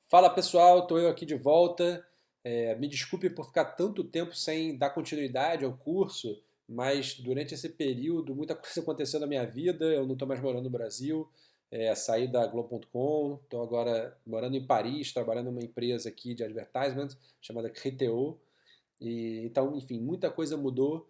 Fala pessoal, estou eu aqui de volta. Me desculpe por ficar tanto tempo sem dar continuidade ao curso, mas durante esse período muita coisa aconteceu na minha vida. Eu não estou mais morando no Brasil, saí da Globo.com, estou agora morando em Paris, trabalhando numa empresa aqui de advertisement chamada Criteo. Então, enfim, muita coisa mudou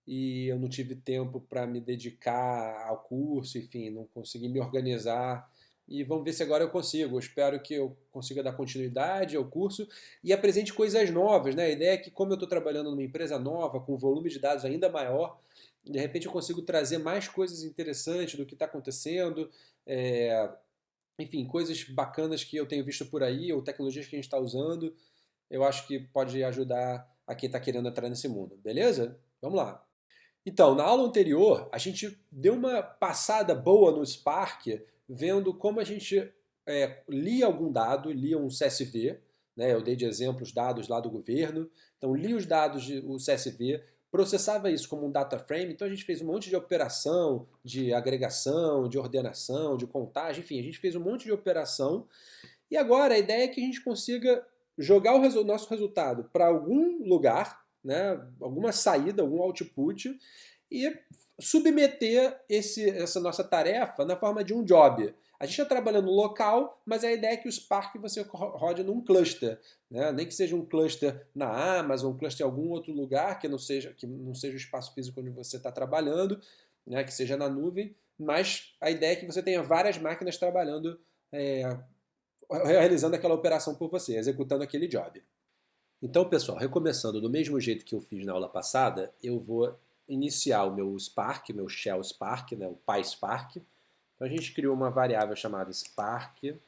e eu não tive tempo para me dedicar ao curso, enfim, não consegui me organizar. E vamos ver se agora eu consigo. Eu espero que eu consiga dar continuidade ao curso e apresente coisas novas, né? A ideia é que, como eu estou trabalhando numa empresa nova, com um volume de dados ainda maior, de repente eu consigo trazer mais coisas interessantes do que está acontecendo, é, enfim, coisas bacanas que eu tenho visto por aí, ou tecnologias que a gente está usando. Eu acho que pode ajudar a quem está querendo entrar nesse mundo, beleza? Vamos lá. Então, na aula anterior, a gente deu uma passada boa no Spark, vendo como a gente lia algum dado, lia um CSV, né? Eu dei de exemplo os dados lá do governo. Então, lia os dados do CSV, processava isso como um data frame. Então, a gente fez um monte de operação de agregação, de ordenação, de contagem, enfim, a gente fez um monte de operação. E agora a ideia é que a gente consiga jogar o nosso resultado para algum lugar, né, alguma saída, algum output, e submeter essa nossa tarefa na forma de um job. A gente está trabalhando local, mas a ideia é que o Spark você rode num cluster, né? Nem que seja um cluster na Amazon, um cluster em algum outro lugar que não seja o espaço físico onde você está trabalhando, né? Que seja na nuvem, mas a ideia é que você tenha várias máquinas trabalhando, é, realizando aquela operação por você, executando aquele job. Então, pessoal, recomeçando do mesmo jeito que eu fiz na aula passada, eu vou iniciar o meu Spark, meu Shell Spark, né, o PySpark. Então, a gente criou uma variável chamada Spark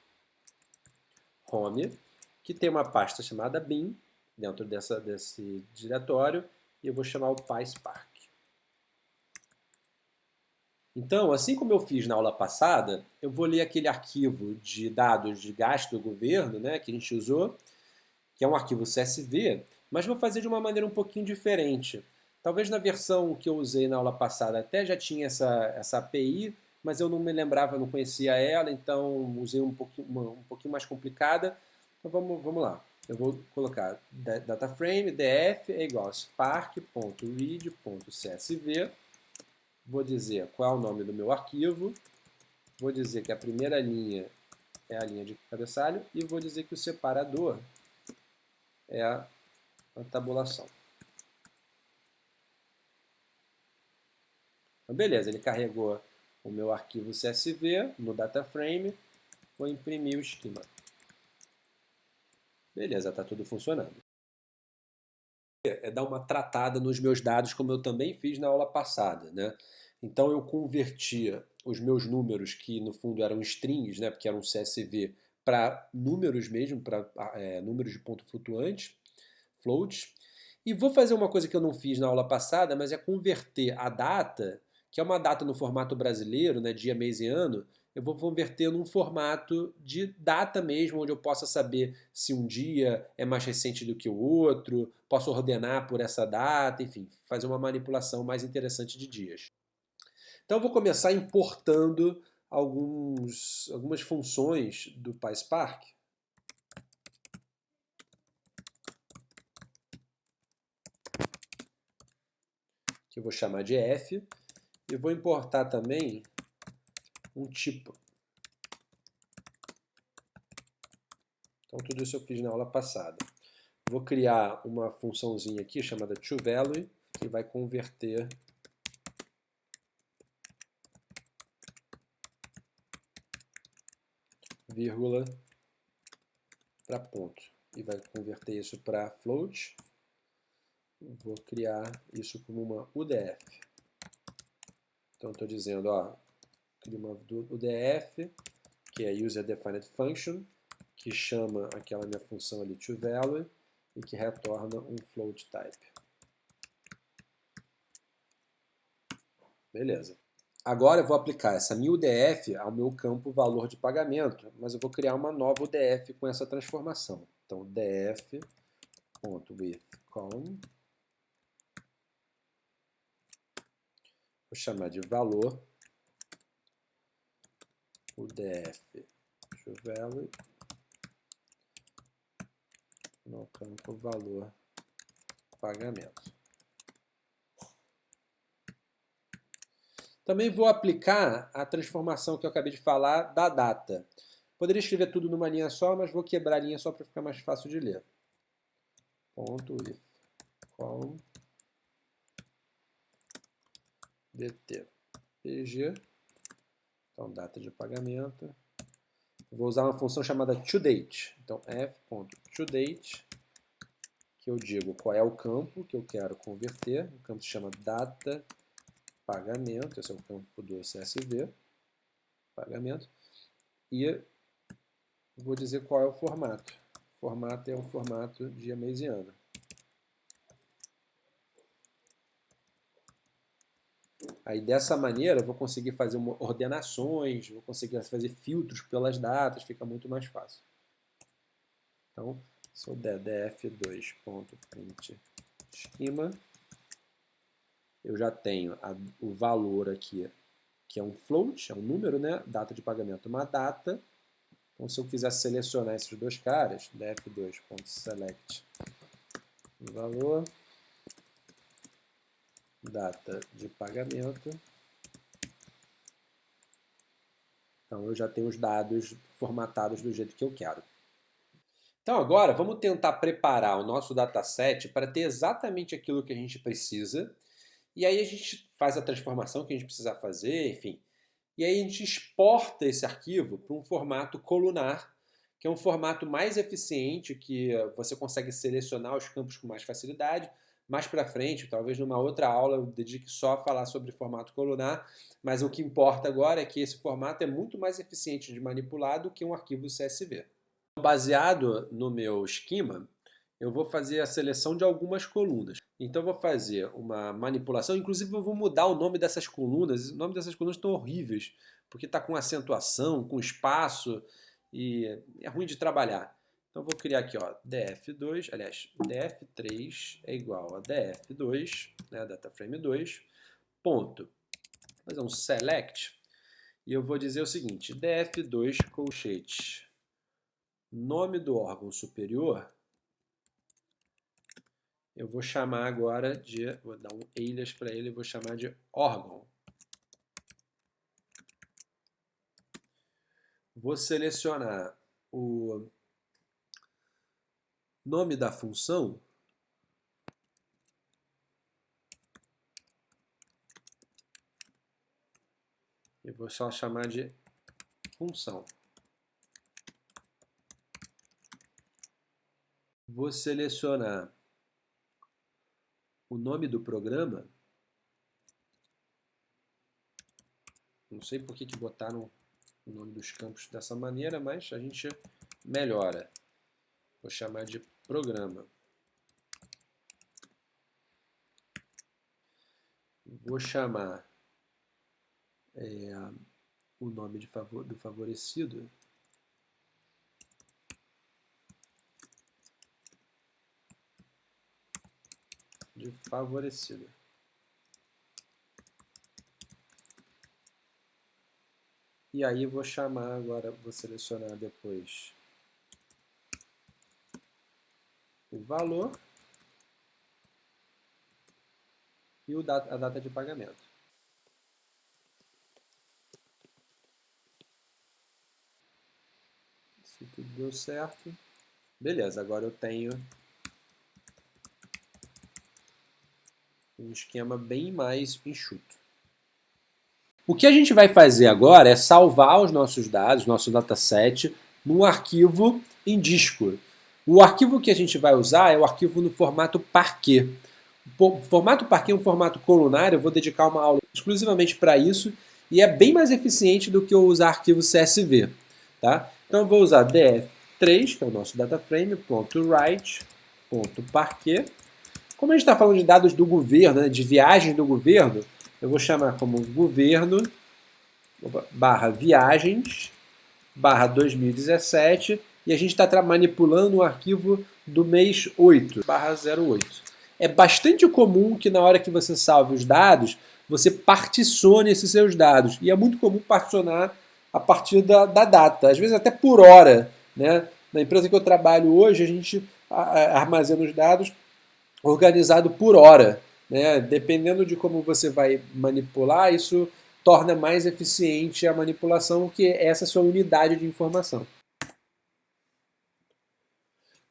Home, que tem uma pasta chamada bin dentro desse diretório, e eu vou chamar o PySpark. Então, assim como eu fiz na aula passada, eu vou ler aquele arquivo de dados de gasto do governo, né, que a gente usou, que é um arquivo CSV, mas vou fazer de uma maneira um pouquinho diferente. Talvez na versão que eu usei na aula passada até já tinha essa API, mas eu não me lembrava, não conhecia ela, então usei um pouquinho mais complicada. Então vamos lá. Eu vou colocar dataframe, df é igual a spark.read.csv. Vou dizer qual é o nome do meu arquivo. Vou dizer que a primeira linha é a linha de cabeçalho e vou dizer que o separador é a tabulação. Então, beleza, ele carregou o meu arquivo CSV no DataFrame, vou imprimir o esquema. Beleza, está tudo funcionando. É dar uma tratada nos meus dados, como eu também fiz na aula passada, né? Então eu convertia os meus números, que no fundo eram strings, né, porque eram CSV, para números mesmo, para números de ponto flutuante, floats. E vou fazer uma coisa que eu não fiz na aula passada, mas é converter a data, que é uma data no formato brasileiro, né, dia, mês e ano, eu vou converter num formato de data mesmo, onde eu possa saber se um dia é mais recente do que o outro, posso ordenar por essa data, enfim, fazer uma manipulação mais interessante de dias. Então eu vou começar importando algumas funções do PySpark, que eu vou chamar de f, e vou importar também um tipo. Então tudo isso eu fiz na aula passada. Vou criar uma funçãozinha aqui chamada toValue, que vai converter vírgula para ponto. E vai converter isso para float. Vou criar isso como uma UDF. Então estou dizendo, ó, cria uma UDF, que é User Defined Function, que chama aquela minha função ali toValue e que retorna um float type. Beleza. Agora eu vou aplicar essa minha UDF ao meu campo valor de pagamento, mas eu vou criar uma nova UDF com essa transformação. Então, df.withColumn, vou chamar de valor, UDF toValue, no campo valor pagamento. Também vou aplicar a transformação que eu acabei de falar da data. Poderia escrever tudo numa linha só, mas vou quebrar a linha só para ficar mais fácil de ler. Ponto if com dt pg, então data de pagamento. Vou usar uma função chamada toDate. Então f.toDate, que eu digo qual é o campo que eu quero converter. O campo se chama data pagamento, esse é o campo do CSV, pagamento. E vou dizer qual é o formato. O formato é o formato dia, mês e ano. Aí dessa maneira eu vou conseguir fazer ordenações, vou conseguir fazer filtros pelas datas, fica muito mais fácil. Então, se eu der df2.print schema, eu já tenho o valor aqui, que é um float, é um número, né? Data de pagamento, uma data. Então, se eu quiser selecionar esses dois caras, df2.select valor, data de pagamento. Então, eu já tenho os dados formatados do jeito que eu quero. Então, agora, vamos tentar preparar o nosso dataset para ter exatamente aquilo que a gente precisa. E aí a gente faz a transformação que a gente precisa fazer, enfim. E aí a gente exporta esse arquivo para um formato colunar, que é um formato mais eficiente, que você consegue selecionar os campos com mais facilidade. Mais para frente, talvez numa outra aula, eu dedique só a falar sobre formato colunar, mas o que importa agora é que esse formato é muito mais eficiente de manipular do que um arquivo CSV. Baseado no meu esquema, eu vou fazer a seleção de algumas colunas. Então eu vou fazer uma manipulação, inclusive eu vou mudar o nome dessas colunas. O nome dessas colunas estão horríveis, porque está com acentuação, com espaço, e é ruim de trabalhar. Então eu vou criar aqui, ó, df2, aliás, df3 é igual a df2, né, dataframe 2, ponto. Vou fazer um select, e eu vou dizer o seguinte, df2 colchete, nome do órgão superior, eu vou chamar agora de, vou dar um alias para ele, vou chamar de órgão. Vou selecionar o nome da função. Eu vou só chamar de função. Vou selecionar o nome do programa. Não sei por que botaram o nome dos campos dessa maneira, mas a gente melhora. Vou chamar de programa. Vou chamar o nome do favorecido. De favorecido. E aí vou chamar agora, vou selecionar depois o valor e a data de pagamento. Se tudo deu certo. Beleza, agora eu tenho um esquema bem mais enxuto. O que a gente vai fazer agora é salvar os nossos dados, nosso dataset, num arquivo em disco. O arquivo que a gente vai usar é o arquivo no formato Parquet. O formato Parquet é um formato colunar, eu vou dedicar uma aula exclusivamente para isso, e é bem mais eficiente do que eu usar arquivo CSV. Tá? Então eu vou usar df3, que é o nosso dataframe, .write.parquet. Como a gente está falando de dados do governo, né, de viagens do governo, eu vou chamar como governo /viagens /2017 e a gente está manipulando o arquivo do mês 8 /08. É bastante comum que na hora que você salve os dados, você particione esses seus dados. E é muito comum particionar a partir da data, às vezes até por hora. Né? Na empresa que eu trabalho hoje, a gente armazena os dados organizado por hora, né? Dependendo de como você vai manipular, isso torna mais eficiente a manipulação, que essa é a sua unidade de informação.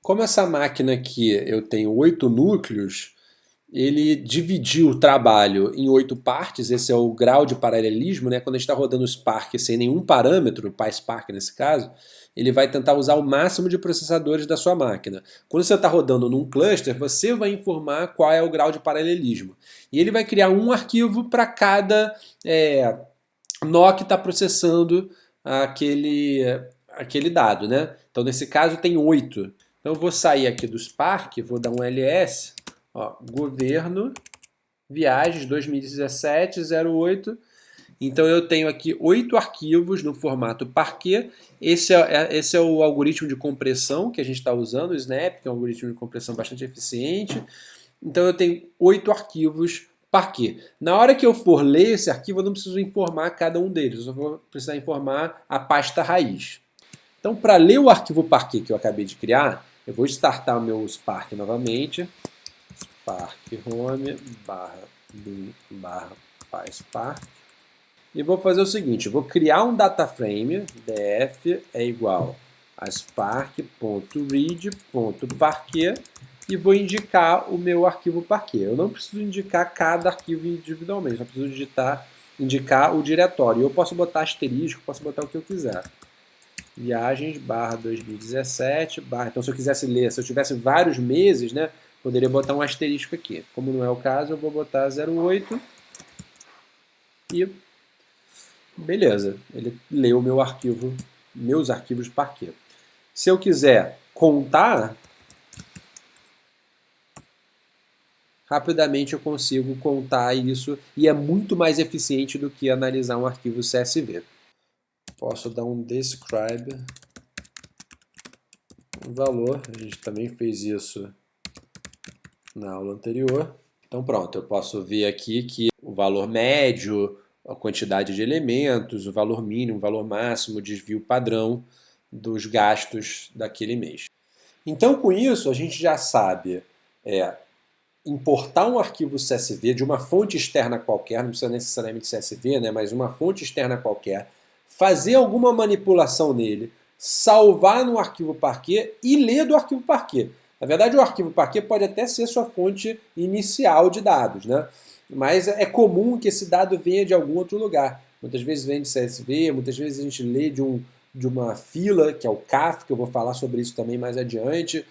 Como essa máquina aqui eu tenho 8 núcleos, ele dividiu o trabalho em 8 partes, esse é o grau de paralelismo, né? Quando a gente está rodando o Spark sem nenhum parâmetro, o PySpark nesse caso, ele vai tentar usar o máximo de processadores da sua máquina. Quando você está rodando num cluster, você vai informar qual é o grau de paralelismo. E ele vai criar um arquivo para cada nó que está processando aquele dado, né? Então nesse caso tem 8. Então eu vou sair aqui do Spark, vou dar um ls, ó, governo, viagens 2017-08. Então eu tenho aqui 8 arquivos no formato Parquet. Esse é o algoritmo de compressão que a gente está usando, o Snap, que é um algoritmo de compressão bastante eficiente. Então eu tenho 8 arquivos Parquet. Na hora que eu for ler esse arquivo, eu não preciso informar cada um deles, eu só vou precisar informar a pasta raiz. Então, para ler o arquivo Parquet que eu acabei de criar, eu vou startar o meu Spark novamente. Spark home /PySpark. E vou fazer o seguinte, vou criar um data frame, df é igual a spark.read.parquet e vou indicar o meu arquivo Parquet. Eu não preciso indicar cada arquivo individualmente, só preciso indicar o diretório. Eu posso botar asterisco, posso botar o que eu quiser. Viagens /2017 Então se eu quisesse ler, se eu tivesse vários meses, né, poderia botar um asterisco aqui. Como não é o caso, eu vou botar 08 e beleza, ele leu meu arquivo, meus arquivos Parquet. Se eu quiser contar, rapidamente eu consigo contar isso e é muito mais eficiente do que analisar um arquivo CSV. Posso dar um describe um valor, a gente também fez isso na aula anterior. Então pronto, eu posso ver aqui que o valor médio, a quantidade de elementos, o valor mínimo, o valor máximo, o desvio padrão dos gastos daquele mês. Então com isso a gente já sabe importar um arquivo CSV de uma fonte externa qualquer, não precisa necessariamente CSV, né, mas uma fonte externa qualquer, fazer alguma manipulação nele, salvar no arquivo Parquet e ler do arquivo Parquet. Na verdade, o arquivo Parquet pode até ser sua fonte inicial de dados, né? Mas é comum que esse dado venha de algum outro lugar. Muitas vezes vem de CSV, muitas vezes a gente lê de uma fila, que é o CAF, que eu vou falar sobre isso também mais adiante.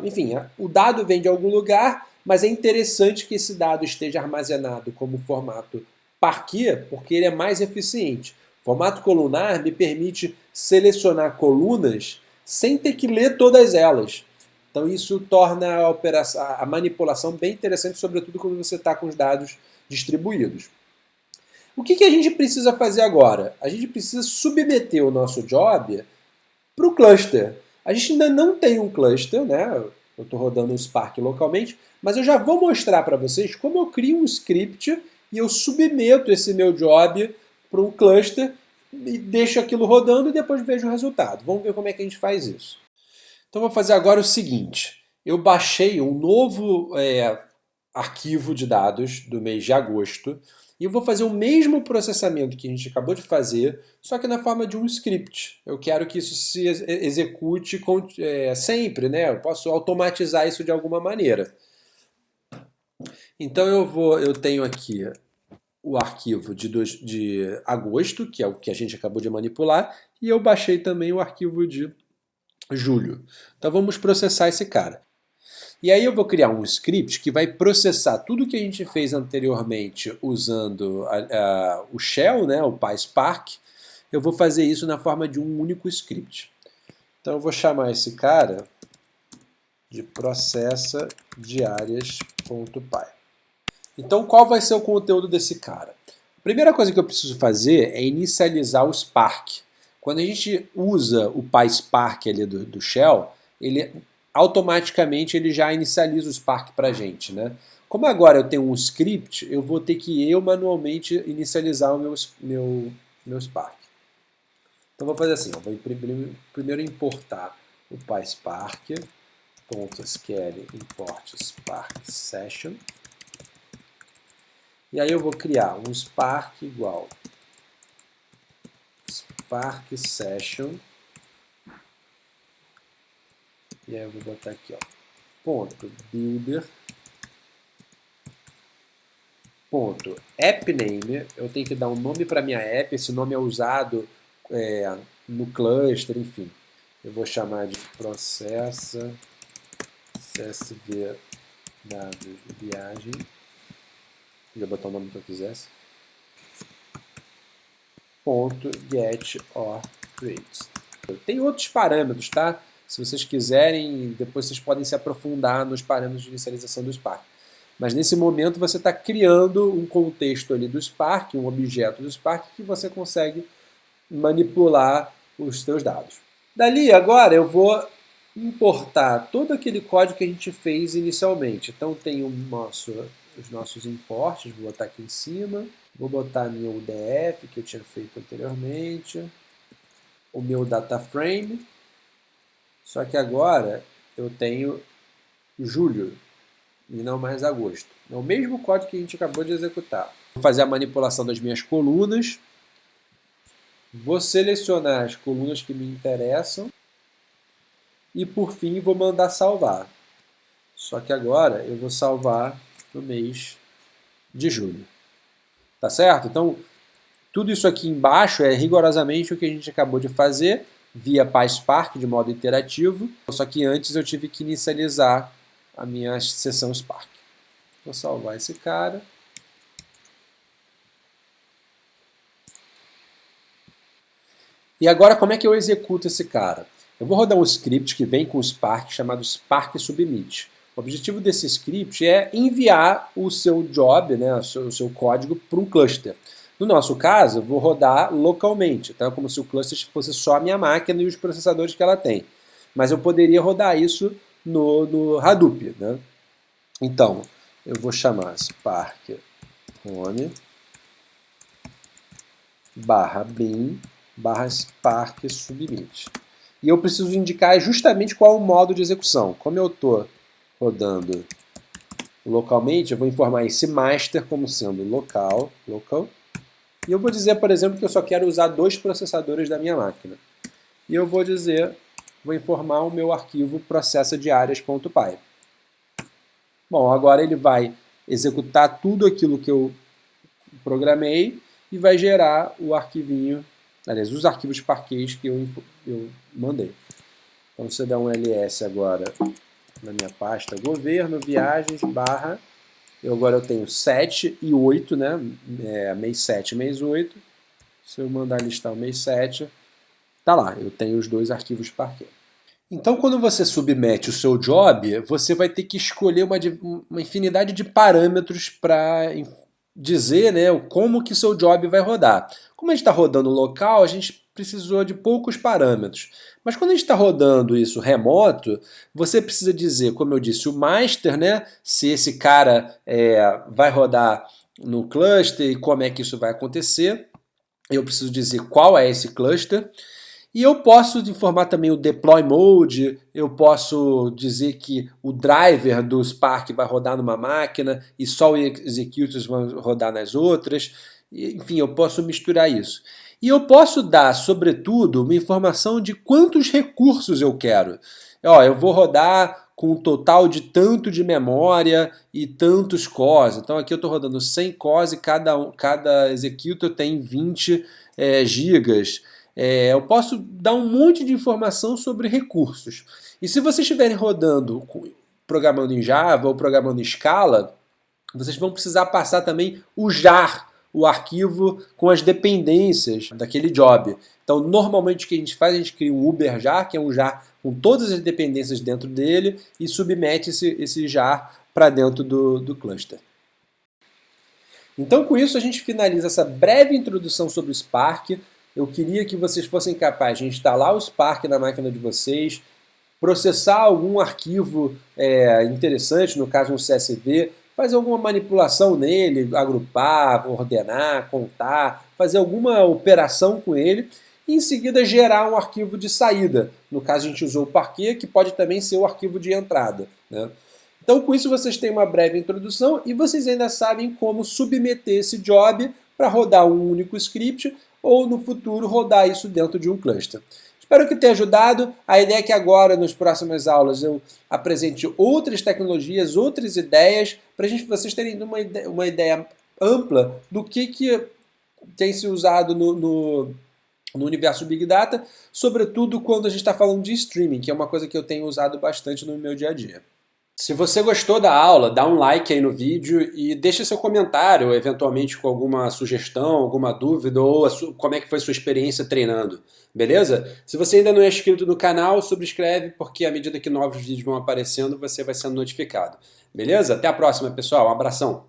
Enfim, o dado vem de algum lugar, mas é interessante que esse dado esteja armazenado como formato Parquet, porque ele é mais eficiente. O formato colunar me permite selecionar colunas sem ter que ler todas elas. Então isso torna a manipulação bem interessante, sobretudo quando você está com os dados distribuídos. O que a gente precisa fazer agora? A gente precisa submeter o nosso job para o cluster. A gente ainda não tem um cluster, né? Eu estou rodando o Spark localmente, mas eu já vou mostrar para vocês como eu crio um script e eu submeto esse meu job para um cluster e deixo aquilo rodando e depois vejo o resultado. Vamos ver como é que a gente faz isso. Então vou fazer agora o seguinte, eu baixei um novo arquivo de dados do mês de agosto e eu vou fazer o mesmo processamento que a gente acabou de fazer, só que na forma de um script. Eu quero que isso se execute sempre, né? Eu posso automatizar isso de alguma maneira. Então eu tenho aqui o arquivo de agosto, que é o que a gente acabou de manipular, e eu baixei também o arquivo de julho. Então vamos processar esse cara. E aí eu vou criar um script que vai processar tudo que a gente fez anteriormente usando o shell, né, o PySpark. Eu vou fazer isso na forma de um único script. Então eu vou chamar esse cara de processa diárias.py. Então qual vai ser o conteúdo desse cara? A primeira coisa que eu preciso fazer é inicializar o Spark. Quando a gente usa o PySpark ali do shell, automaticamente ele já inicializa o Spark para a gente, né? Como agora eu tenho um script, eu vou ter que manualmente inicializar o meu Spark. Então vou fazer assim, vou primeiro importar o PySpark, .sql import Spark Session. E aí eu vou criar um Spark igual Spark Session. E aí eu vou botar aqui, ó, ponto builder, ponto appname. Eu tenho que dar um nome para minha app. Esse nome é usado no cluster, enfim. Eu vou chamar de processa CSV dados de viagem. Podia botar o nome que eu quisesse. Ponto get or create. Tem outros parâmetros, tá? Se vocês quiserem, depois vocês podem se aprofundar nos parâmetros de inicialização do Spark. Mas nesse momento você está criando um contexto ali do Spark, um objeto do Spark, que você consegue manipular os seus dados. Dali, agora, eu vou importar todo aquele código que a gente fez inicialmente. Então tem os nossos imports, vou botar aqui em cima. Vou botar a minha UDF, que eu tinha feito anteriormente. O meu data frame. Só que agora eu tenho julho e não mais agosto. É o mesmo código que a gente acabou de executar. Vou fazer a manipulação das minhas colunas. Vou selecionar as colunas que me interessam. E por fim vou mandar salvar. Só que agora eu vou salvar no mês de julho. Tá certo? Então, tudo isso aqui embaixo é rigorosamente o que a gente acabou de fazer via PySpark de modo interativo, só que antes eu tive que inicializar a minha sessão Spark. Vou salvar esse cara. E agora como é que eu executo esse cara? Eu vou rodar um script que vem com o Spark chamado Spark Submit. O objetivo desse script é enviar o seu job, né, o seu código, para um cluster. No nosso caso, eu vou rodar localmente, tá? Como se o cluster fosse só a minha máquina e os processadores que ela tem. Mas eu poderia rodar isso no Hadoop, né? Então, eu vou chamar Spark Home /bin /Spark Submit. E eu preciso indicar justamente qual o modo de execução. Como eu estou rodando localmente, eu vou informar esse master como sendo local. E eu vou dizer, por exemplo, que eu só quero usar 2 processadores da minha máquina. E eu vou informar o meu arquivo processadiárias.py. Bom, agora ele vai executar tudo aquilo que eu programei e vai gerar o arquivinho, aliás, os arquivos Parquet que eu mandei. Então, você dá um ls agora na minha pasta governo, viagens, /. Agora eu tenho 7 e 8, né? Mês 7 e mês 8. Se eu mandar listar o mês 7, tá lá, eu tenho os 2 arquivos Parquet. Então, quando você submete o seu job, você vai ter que escolher uma infinidade de parâmetros para dizer, né, como que o seu job vai rodar. Como a gente está rodando local, a gente precisou de poucos parâmetros. Mas quando a gente está rodando isso remoto, você precisa dizer, como eu disse, o master, né, se esse cara vai rodar no cluster e como é que isso vai acontecer. Eu preciso dizer qual é esse cluster. E eu posso informar também o deploy mode, eu posso dizer que o driver do Spark vai rodar numa máquina e só os executors vão rodar nas outras. Enfim, eu posso misturar isso. E eu posso dar, sobretudo, uma informação de quantos recursos eu quero. Eu vou rodar com um total de tanto de memória e tantos cores. Então aqui eu estou rodando 100 cores e cada executor tem 20 gigas. Eu posso dar um monte de informação sobre recursos. E se vocês estiverem rodando, programando em Java ou programando em Scala, vocês vão precisar passar também o jar, o arquivo com as dependências daquele job. Então, normalmente o que a gente faz, a gente cria um Uber jar, que é um jar com todas as dependências dentro dele, e submete esse jar para dentro do cluster. Então, com isso, a gente finaliza essa breve introdução sobre o Spark. Eu queria que vocês fossem capazes de instalar o Spark na máquina de vocês, processar algum arquivo interessante, no caso um CSV, fazer alguma manipulação nele, agrupar, ordenar, contar, fazer alguma operação com ele e em seguida gerar um arquivo de saída. No caso a gente usou o Parquet, que pode também ser o arquivo de entrada, né? Então com isso vocês têm uma breve introdução e vocês ainda sabem como submeter esse job para rodar um único script ou no futuro rodar isso dentro de um cluster. Espero que tenha ajudado. A ideia é que agora, nas próximas aulas, eu apresente outras tecnologias, outras ideias, para vocês terem uma ideia ampla do que tem se usado no universo Big Data, sobretudo quando a gente está falando de streaming, que é uma coisa que eu tenho usado bastante no meu dia a dia. Se você gostou da aula, dá um like aí no vídeo e deixa seu comentário, eventualmente com alguma sugestão, alguma dúvida ou como é que foi sua experiência treinando, beleza? Se você ainda não é inscrito no canal, subscreve porque à medida que novos vídeos vão aparecendo, você vai sendo notificado, beleza? Até a próxima, pessoal. Um abração!